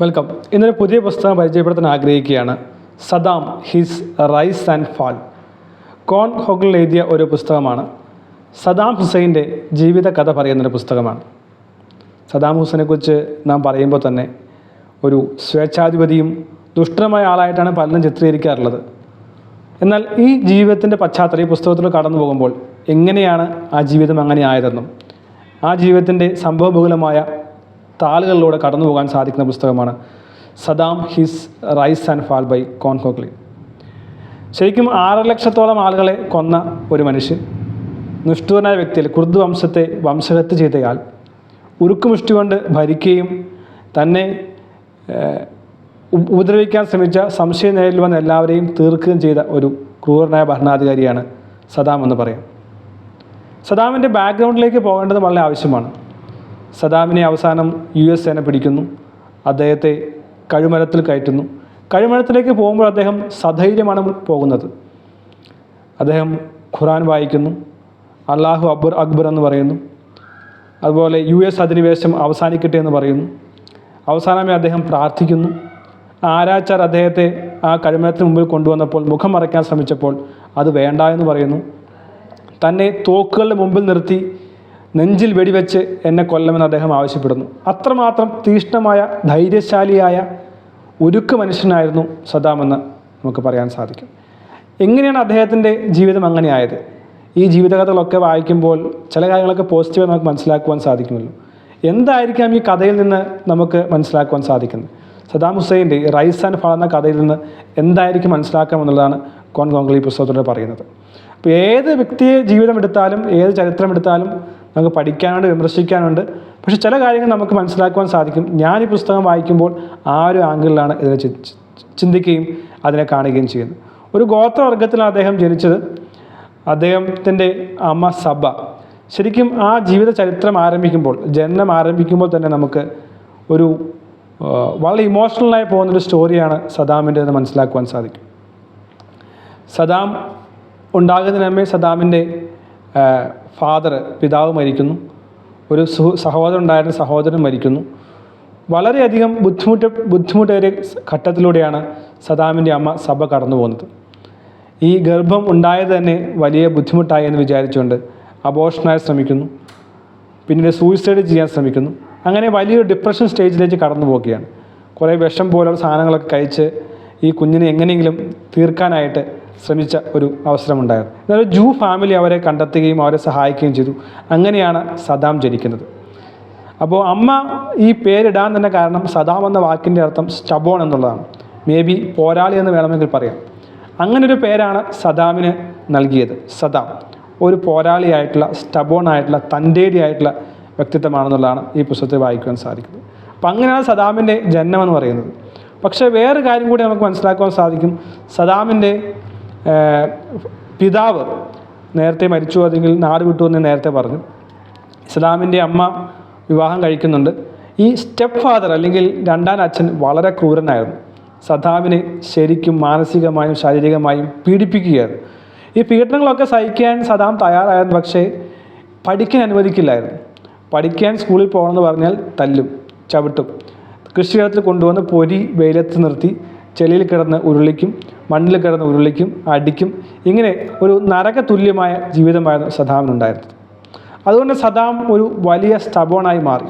Welcome. ഇന്നൊരു പുതിയ പുസ്തകം പരിചയപ്പെടുത്താൻ ആഗ്രഹിക്കുകയാണ്. സദാം ഹിസ് റൈസ് ആൻഡ് ഫാൾ. കോൺ ഹോഗിൾ എഴുതിയ ഒരു പുസ്തകമാണ്. സദാം ഹുസൈൻ്റെ ജീവിത കഥ പറയുന്നൊരു പുസ്തകമാണ്. സദാം ഹുസൈനെക്കുറിച്ച് നാം പറയുമ്പോൾ തന്നെ ഒരു സ്വേച്ഛാധിപതിയും ദുഷ്ടമായ ആളായിട്ടാണ് പലരും ചിത്രീകരിക്കാറുള്ളത്. എന്നാൽ ഈ ജീവിതത്തിൻ്റെ പശ്ചാത്തലം ഈ പുസ്തകത്തിൽ കടന്നു പോകുമ്പോൾ എങ്ങനെയാണ് ആ ജീവിതം അങ്ങനെ ആയതെന്നും ആ ജീവിതത്തിൻ്റെ സംഭവബഹുലമായ താളുകളിലൂടെ കടന്നു പോകാൻ സാധിക്കുന്ന പുസ്തകമാണ് Saddam his rise and fall by Con Coughlin. ശരിക്കും 6 ലക്ഷത്തോളം ആളുകളെ കൊന്ന ഒരു മനുഷ്യൻ, നിഷ്ഠൂരനായ വ്യക്തിയിൽ കുർദ് വംശത്തെ വംശഹത്യ ചെയ്തയാൾ, ഉരുക്കുമുഷ്ടി കൊണ്ട് ഭരിക്കുകയും തന്നെ ഉപദ്രവിക്കാൻ ശ്രമിച്ച സംശയം നേരിൽ വന്ന എല്ലാവരെയും തീർക്കുകയും ചെയ്ത ഒരു ക്രൂരനായ ഭരണാധികാരിയാണ് സദാം എന്ന് പറയാം. സദാമിൻ്റെ ബാക്ക്ഗ്രൗണ്ടിലേക്ക് പോകേണ്ടത് വളരെ ആവശ്യമാണ്. സദാമിനെ അവസാനം US സേന പിടിക്കുന്നു, അദ്ദേഹത്തെ കഴുമരത്തിൽ കയറ്റുന്നു. കഴുമരത്തിലേക്ക് പോകുമ്പോൾ അദ്ദേഹം സധൈര്യമാണ് പോകുന്നത്. അദ്ദേഹം ഖുറാൻ വായിക്കുന്നു, അള്ളാഹു അക്ബർ എന്ന് പറയുന്നു. അതുപോലെ US അധിനിവേശം അവസാനിക്കട്ടെ എന്ന് പറയുന്നു. അവസാനമായി അദ്ദേഹം പ്രാർത്ഥിക്കുന്നു. ആരാച്ചാർ അദ്ദേഹത്തെ ആ കഴുമരത്തിന് മുമ്പിൽ കൊണ്ടുവന്നപ്പോൾ മുഖം മറയ്ക്കാൻ ശ്രമിച്ചപ്പോൾ അത് വേണ്ട എന്ന് പറയുന്നു. തന്നെ തോക്കുകളുടെ മുമ്പിൽ നിർത്തി നെഞ്ചിൽ വെടിവെച്ച് എന്നെ കൊല്ലമെന്ന് അദ്ദേഹം ആവശ്യപ്പെടുന്നു. അത്രമാത്രം തീഷ്ണമായ ധൈര്യശാലിയായ ഉരുക്ക് മനുഷ്യനായിരുന്നു സദാമെന്ന് നമുക്ക് പറയാൻ സാധിക്കും. എങ്ങനെയാണ് അദ്ദേഹത്തിൻ്റെ ജീവിതം അങ്ങനെ ആയത്? ഈ ജീവിതകഥകളൊക്കെ വായിക്കുമ്പോൾ ചില കാര്യങ്ങളൊക്കെ പോസിറ്റീവായി നമുക്ക് മനസ്സിലാക്കുവാൻ സാധിക്കുമല്ലോ. എന്തായിരിക്കാം ഈ കഥയിൽ നിന്ന് നമുക്ക് മനസ്സിലാക്കുവാൻ സാധിക്കുന്നത്? സദാം ഹുസൈൻ്റെ റൈസ് ആൻഡ് ഫാൾ എന്ന കഥയിൽ നിന്ന് എന്തായിരിക്കും മനസ്സിലാക്കാമെന്നുള്ളതാണ് കോൺ ഹോഗ്ലി പുസ്തകത്തിലൂടെ പറയുന്നത്. അപ്പോൾ ഏത് വ്യക്തിയെ ജീവിതം എടുത്താലും ഏത് ചരിത്രം എടുത്താലും നമുക്ക് പഠിക്കാനുണ്ട്, വിമർശിക്കാനുണ്ട്. പക്ഷേ ചില കാര്യങ്ങൾ നമുക്ക് മനസ്സിലാക്കുവാൻ സാധിക്കും. ഞാൻ ഈ പുസ്തകം വായിക്കുമ്പോൾ ആ ഒരു ആംഗിളിലാണ് ഇതിനെ ചിന്തിക്കുകയും അതിനെ കാണുകയും ചെയ്യുന്നത്. ഒരു ഗോത്രവർഗത്തിലാണ് അദ്ദേഹം ജനിച്ചത്. അദ്ദേഹത്തിൻ്റെ അമ്മ സബ. ശരിക്കും ആ ജീവിത ചരിത്രം ആരംഭിക്കുമ്പോൾ, ജനനം ആരംഭിക്കുമ്പോൾ തന്നെ നമുക്ക് ഒരു വളരെ ഇമോഷണലായി പോകുന്നൊരു സ്റ്റോറിയാണ് സദാമിൻ്റെ എന്ന് മനസ്സിലാക്കുവാൻ സാധിക്കും. സദാം ഉണ്ടാകുന്നതിന് മുമ്പേ സദാമിൻ്റെ പിതാവ് മരിക്കുന്നു. ഒരു സഹോദരൻ ഉണ്ടായിരുന്ന സഹോദരൻ മരിക്കുന്നു. വളരെയധികം ബുദ്ധിമുട്ടേറിയ ഘട്ടത്തിലൂടെയാണ് സദാമിൻ്റെ അമ്മ സബ കടന്നു പോകുന്നത്. ഈ ഗർഭം ഉണ്ടായത് തന്നെ വലിയ ബുദ്ധിമുട്ടായി എന്ന് വിചാരിച്ചുകൊണ്ട് അബോർഷനായി ശ്രമിക്കുന്നു. പിന്നീട് സൂയിസൈഡ് ചെയ്യാൻ ശ്രമിക്കുന്നു. അങ്ങനെ വലിയൊരു ഡിപ്രഷൻ സ്റ്റേജിലേക്ക് കടന്നു പോവുകയാണ്. കുറേ വിഷം പോലുള്ള സാധനങ്ങളൊക്കെ കഴിച്ച് ഈ കുഞ്ഞിനെ എങ്ങനെയെങ്കിലും തീർക്കാനായിട്ട് ശ്രമിച്ച ഒരു അവസരമുണ്ടായിരുന്നു. എന്നാൽ ജൂ ഫാമിലി അവരെ കണ്ടെത്തുകയും അവരെ സഹായിക്കുകയും ചെയ്തു. അങ്ങനെയാണ് സദാം ജനിക്കുന്നത്. അപ്പോൾ അമ്മ ഈ പേരിടാൻ തന്നെ കാരണം സദാം എന്ന വാക്കിൻ്റെ അർത്ഥം സ്റ്റബോൺ എന്നുള്ളതാണ്. മേ ബി പോരാളി എന്ന് വേണമെങ്കിൽ പറയാം. അങ്ങനൊരു പേരാണ് സദാമിന് നൽകിയത്. സദാം ഒരു പോരാളിയായിട്ടുള്ള, സ്റ്റബോൺ ആയിട്ടുള്ള, തൻ്റേടിയായിട്ടുള്ള വ്യക്തിത്വമാണെന്നുള്ളതാണ് ഈ പുസ്തകത്തെ വായിക്കുവാൻ സാധിക്കുന്നത്. അപ്പം അങ്ങനെയാണ് സദാമിൻ്റെ ജന്മം എന്ന് പറയുന്നത്. പക്ഷേ വേറെ കാര്യം കൂടി നമുക്ക് മനസ്സിലാക്കുവാൻ സാധിക്കും. സദാമിൻ്റെ പിതാവ് നേരത്തെ മരിച്ചു, അല്ലെങ്കിൽ നാട് വിട്ടു എന്ന് നേരത്തെ പറഞ്ഞു. സദാമിൻ്റെ അമ്മ വിവാഹം കഴിക്കുന്നുണ്ട്. ഈ സ്റ്റെപ്പ് ഫാദർ അല്ലെങ്കിൽ രണ്ടാം അച്ഛൻ വളരെ ക്രൂരനായിരുന്നു. സദാമിനെ ശരിക്കും മാനസികമായും ശാരീരികമായും പീഡിപ്പിക്കുകയായിരുന്നു. ഈ പീഡനങ്ങളൊക്കെ സഹിക്കാൻ സദാം തയ്യാറായിരുന്നു. പക്ഷേ പഠിക്കാൻ അനുവദിക്കില്ലായിരുന്നു. പഠിക്കാൻ സ്കൂളിൽ പോകണമെന്ന് പറഞ്ഞാൽ തല്ലും, ചവിട്ടും. കൃഷിയിടത്തിൽ കൊണ്ടുവന്ന് പൊരി വെയിലത്ത് നിർത്തി ചെളിയിൽ കിടന്ന് ഉരുളിക്കും, മണ്ണിൽ കിടന്ന് ഉരുളിക്കും, അടിക്കും. ഇങ്ങനെ ഒരു നരക തുല്യമായ ജീവിതമായിരുന്നു സദാമിനുണ്ടായിരുന്നത്. അതുകൊണ്ട് സദാം ഒരു വലിയ സ്റ്റബോണായി മാറി.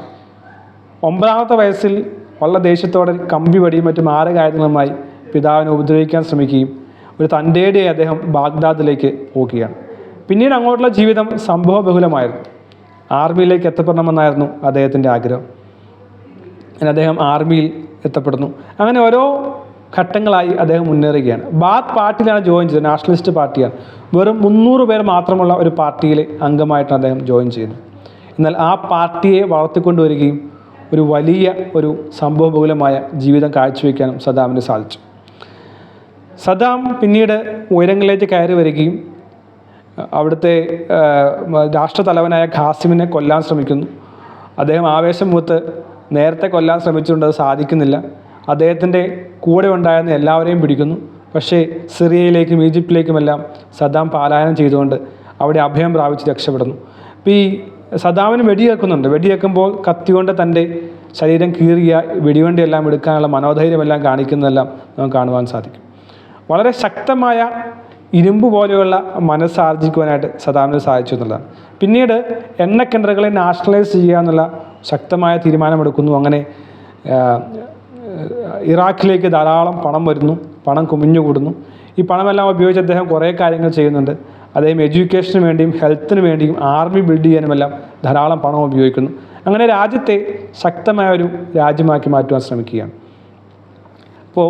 9ാമത്തെ വയസ്സിൽ വളരെ ദേഷ്യത്തോടെ കമ്പി വടിയും മറ്റു മാരകായുധങ്ങളുമായി പിതാവിനെ ഉപദ്രവിക്കാൻ ശ്രമിക്കുകയും ഒരു തൻ്റേടെ അദ്ദേഹം ബാഗ്ദാദിലേക്ക് പോവുകയാണ്. പിന്നീട് അങ്ങോട്ടുള്ള ജീവിതം സംഭവബഹുലമായിരുന്നു. ആർമിയിലേക്ക് എത്തപ്പെടണമെന്നായിരുന്നു അദ്ദേഹത്തിൻ്റെ ആഗ്രഹം. അദ്ദേഹം ആർമിയിൽ എത്തപ്പെടുന്നു. അങ്ങനെ ഓരോ ഘട്ടങ്ങളായി അദ്ദേഹം മുന്നേറുകയാണ്. ബാത്ത് പാർട്ടിയിലാണ് ജോയിൻ ചെയ്തത്. നാഷണലിസ്റ്റ് പാർട്ടിയാണ്. വെറും 300 പേർ മാത്രമുള്ള ഒരു പാർട്ടിയിലെ അംഗമായിട്ടാണ് അദ്ദേഹം ജോയിൻ ചെയ്തത്. എന്നാൽ ആ പാർട്ടിയെ വളർത്തിക്കൊണ്ടുവരികയും ഒരു വലിയ ഒരു സംഭവബഹുലമായ ജീവിതം കാഴ്ചവെക്കാനും സദാമിന് സാധിച്ചു. സദാം പിന്നീട് ഉയരങ്ങളിലേക്ക് കയറി വരികയും അവിടുത്തെ രാഷ്ട്രതലവനായ ഖാസിമിനെ കൊല്ലാൻ ശ്രമിക്കുന്നു. അദ്ദേഹം ആവേശം മൂത്ത് നേരത്തെ കൊല്ലാൻ ശ്രമിച്ചുകൊണ്ട് അത് സാധിക്കുന്നില്ല. അദ്ദേഹത്തിൻ്റെ കൂടെ ഉണ്ടായിരുന്ന എല്ലാവരെയും പിടിക്കുന്നു. പക്ഷേ സിറിയയിലേക്കും ഈജിപ്തിലേക്കുമെല്ലാം സദാം പലായനം ചെയ്തുകൊണ്ട് അവിടെ അഭയം പ്രാപിച്ച് രക്ഷപ്പെടുന്നു. അപ്പോൾ ഈ സദാമിന് വെടിയേൽക്കുന്നുണ്ട്. വെടിയേൽക്കുമ്പോൾ കത്തികൊണ്ട് തൻ്റെ ശരീരം കീറിയ വെടിവണ്ടിയെല്ലാം എടുക്കാനുള്ള മനോധൈര്യമെല്ലാം കാണിക്കുന്നതെല്ലാം നമുക്ക് കാണുവാൻ സാധിക്കും. വളരെ ശക്തമായ ഇരുമ്പ് പോലെയുള്ള മനസ്സാർജിക്കുവാനായിട്ട് സദാമിന് സാധിച്ചു എന്നുള്ളതാണ്. പിന്നീട് എണ്ണക്കിണറുകളെ നാഷണലൈസ് ചെയ്യുക എന്നുള്ള ശക്തമായ തീരുമാനമെടുക്കുന്നു. അങ്ങനെ ഇറാഖിലേക്ക് ധാരാളം പണം വരുന്നു, പണം കുമിഞ്ഞുകൂടുന്നു. ഈ പണമെല്ലാം ഉപയോഗിച്ച് അദ്ദേഹം കുറേ കാര്യങ്ങൾ ചെയ്യുന്നുണ്ട്. അദ്ദേഹം എഡ്യൂക്കേഷന് വേണ്ടിയും ഹെൽത്തിന് വേണ്ടിയും ആർമി ബിൽഡ് ചെയ്യാനുമെല്ലാം ധാരാളം പണം ഉപയോഗിക്കുന്നു. അങ്ങനെ രാജ്യത്തെ ശക്തമായ ഒരു രാജ്യമാക്കി മാറ്റുവാൻ ശ്രമിക്കുകയാണ്. അപ്പോൾ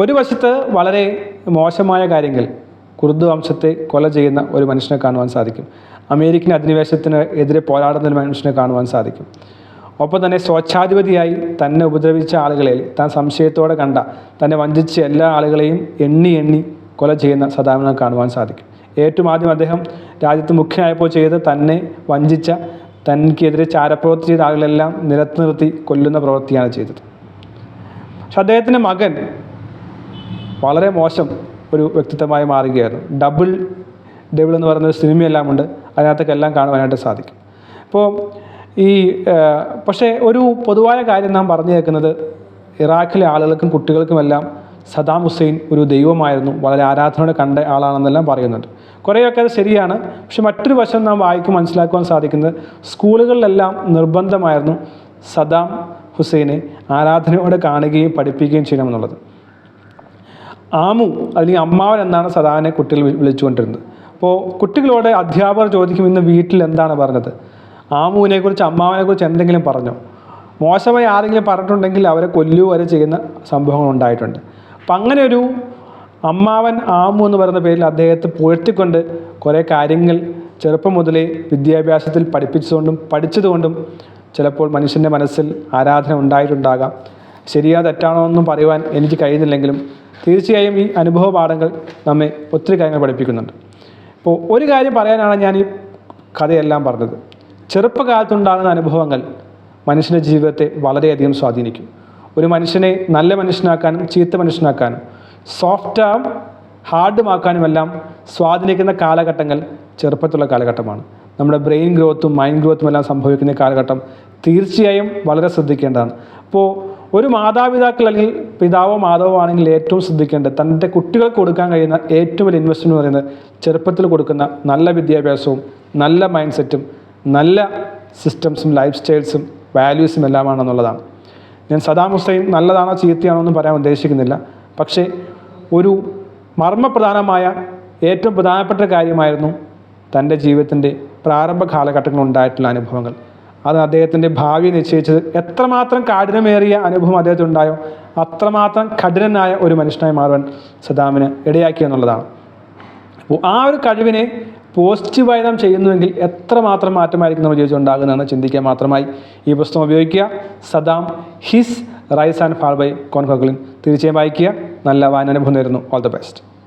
ഒരു വശത്ത് വളരെ മോശമായ കാര്യങ്ങൾ, കുർദ് വംശത്തെ കൊല ചെയ്യുന്ന ഒരു മനുഷ്യനെ കാണുവാൻ സാധിക്കും. അമേരിക്കൻ അധിനിവേശത്തിന് എതിരെ പോരാടുന്ന ഒരു മനുഷ്യനെ കാണുവാൻ സാധിക്കും. ഒപ്പം തന്നെ സ്വച്ഛാധിപതിയായി തന്നെ ഉപദ്രവിച്ച ആളുകളെ താൻ സംശയത്തോടെ കണ്ട, തന്നെ വഞ്ചിച്ച എല്ലാ ആളുകളെയും എണ്ണി കൊല ചെയ്യുന്ന സദാമിനെ കാണുവാൻ സാധിക്കും. ഏറ്റവും ആദ്യം അദ്ദേഹം രാജ്യത്ത് മുഖ്യനായപ്പോൾ ചെയ്ത് തന്നെ വഞ്ചിച്ച, തനിക്കെതിരെ ചാരപ്രവൃത്തി ചെയ്ത ആളുകളെല്ലാം നിരത്തി നിർത്തി കൊല്ലുന്ന പ്രവൃത്തിയാണ് ചെയ്തത്. പക്ഷെ അദ്ദേഹത്തിൻ്റെ മകൻ വളരെ മോശം ഒരു വ്യക്തിത്വമായി മാറുകയായിരുന്നു. ഡബിൾ എന്ന് പറയുന്നൊരു സിനിമയെല്ലാം ഉണ്ട്, അതിനകത്തേക്കെല്ലാം കാണുവാനായിട്ട് സാധിക്കും. അപ്പോൾ പക്ഷേ ഒരു പൊതുവായ കാര്യം നാം പറഞ്ഞു കേൾക്കുന്നത്, ഇറാഖിലെ ആളുകൾക്കും കുട്ടികൾക്കുമെല്ലാം സദാം ഹുസൈൻ ഒരു ദൈവമായിരുന്നു, വളരെ ആരാധനയോടെ കണ്ട ആളാണെന്നെല്ലാം പറയുന്നുണ്ട്. കുറേയൊക്കെ അത് ശരിയാണ്. പക്ഷെ മറ്റൊരു വശം നാം മനസ്സിലാക്കുവാൻ സാധിക്കുന്നത്, സ്കൂളുകളിലെല്ലാം നിർബന്ധമായിരുന്നു സദാം ഹുസൈനെ ആരാധനയോടെ കാണുകയും പഠിപ്പിക്കുകയും ചെയ്യണമെന്നുള്ളത്. ആമു അല്ലെങ്കിൽ അമ്മാവൻ എന്നാണ് സദാമിനെ കുട്ടികൾ വിളിച്ചുകൊണ്ടിരുന്നത്. അപ്പോൾ കുട്ടികളോട് അധ്യാപകർ ചോദിക്കും, ഇന്ന് വീട്ടിൽ എന്താണ് പറഞ്ഞത്? ആമുവിനെക്കുറിച്ച് അമ്മാവനെക്കുറിച്ച് എന്തെങ്കിലും പറഞ്ഞോ? മോശമായി ആരെങ്കിലും പറഞ്ഞിട്ടുണ്ടെങ്കിൽ അവരെ കൊല്ലുക വരെ ചെയ്യുന്ന സംഭവങ്ങൾ ഉണ്ടായിട്ടുണ്ട്. അപ്പം അങ്ങനെ ഒരു അമ്മാവൻ ആമു എന്ന് പറയുന്ന പേരിൽ അദ്ദേഹത്തെ പുകഴ്ത്തിക്കൊണ്ട് കുറേ കാര്യങ്ങൾ ചെറുപ്പം മുതലേ വിദ്യാഭ്യാസത്തിൽ പഠിച്ചതുകൊണ്ടും ചിലപ്പോൾ മനുഷ്യൻ്റെ മനസ്സിൽ ആരാധന ഉണ്ടായിട്ടുണ്ടാകാം. ശരിയാ തെറ്റാണോ എന്നും പറയുവാൻ എനിക്ക് കഴിയുന്നില്ലെങ്കിലും തീർച്ചയായും ഈ അനുഭവ പാഠങ്ങൾ നമ്മെ ഒത്തിരി കാര്യങ്ങൾ പഠിപ്പിക്കുന്നുണ്ട്. ഇപ്പോൾ ഒരു കാര്യം പറയാനാണ് ഞാൻ ഈ കഥയെല്ലാം പറഞ്ഞത്. ചെറുപ്പകാലത്തുണ്ടാകുന്ന അനുഭവങ്ങൾ മനുഷ്യൻ്റെ ജീവിതത്തെ വളരെയധികം സ്വാധീനിക്കും. ഒരു മനുഷ്യനെ നല്ല മനുഷ്യനാക്കാനും ചീത്ത മനുഷ്യനാക്കാനും സോഫ്റ്റും ഹാർഡുമാക്കാനുമെല്ലാം സ്വാധീനിക്കുന്ന കാലഘട്ടങ്ങൾ ചെറുപ്പത്തിലുള്ള കാലഘട്ടമാണ്. നമ്മുടെ ബ്രെയിൻ ഗ്രോത്തും മൈൻഡ് ഗ്രോത്തും എല്ലാം സംഭവിക്കുന്ന കാലഘട്ടം തീർച്ചയായും വളരെ ശ്രദ്ധിക്കേണ്ടതാണ്. അപ്പോൾ ഒരു മാതാപിതാക്കൾ അല്ലെങ്കിൽ പിതാവോ മാതാവോ ആണെങ്കിൽ ഏറ്റവും ശ്രദ്ധിക്കേണ്ടത് തൻ്റെ കുട്ടികൾക്ക് കൊടുക്കാൻ കഴിയുന്ന ഏറ്റവും വലിയ ഇൻവെസ്റ്റ്മെൻറ്റ് എന്ന് പറയുന്നത് ചെറുപ്പത്തിൽ കൊടുക്കുന്ന നല്ല വിദ്യാഭ്യാസവും നല്ല മൈൻഡ് സെറ്റും നല്ല സിസ്റ്റംസും ലൈഫ് സ്റ്റൈൽസും വാല്യൂസും എല്ലാമാണെന്നുള്ളതാണ്. ഞാൻ സദാം ഹുസൈൻ നല്ലതാണോ ചീത്തയാണോ എന്ന് പറയാൻ ഉദ്ദേശിക്കുന്നില്ല. പക്ഷേ ഒരു മർമ്മപ്രധാനമായ ഏറ്റവും പ്രധാനപ്പെട്ട കാര്യമായിരുന്നു തൻ്റെ ജീവിതത്തിൻ്റെ പ്രാരംഭ കാലഘട്ടങ്ങളിൽ ഉണ്ടായിട്ടുള്ള അനുഭവങ്ങൾ. അത് അദ്ദേഹത്തിൻ്റെ ഭാവി നിശ്ചയിച്ചത്. എത്രമാത്രം കാഠിനമേറിയ അനുഭവം അദ്ദേഹത്തിനുണ്ടായോ അത്രമാത്രം കഠിനനായ ഒരു മനുഷ്യനായി മാറുവാൻ സദാമിന് ഇടയാക്കി എന്നുള്ളതാണ്. അപ്പോൾ ആ ഒരു കഴിവിനെ പോസിറ്റീവായി നാം ചെയ്യുന്നുവെങ്കിൽ എത്രമാത്രം മാറ്റമായിരിക്കും നമ്മുടെ ജീവിതത്തിൽ ഉണ്ടാകുന്നതെന്ന് ചിന്തിക്കാൻ മാത്രമായി ഈ പുസ്തകം ഉപയോഗിക്കുക. Saddam his rise and fall by Con Coughlin തീർച്ചയായും വായിക്കുക. നല്ല വായനാനുഭവം നേരുന്നു. All the best.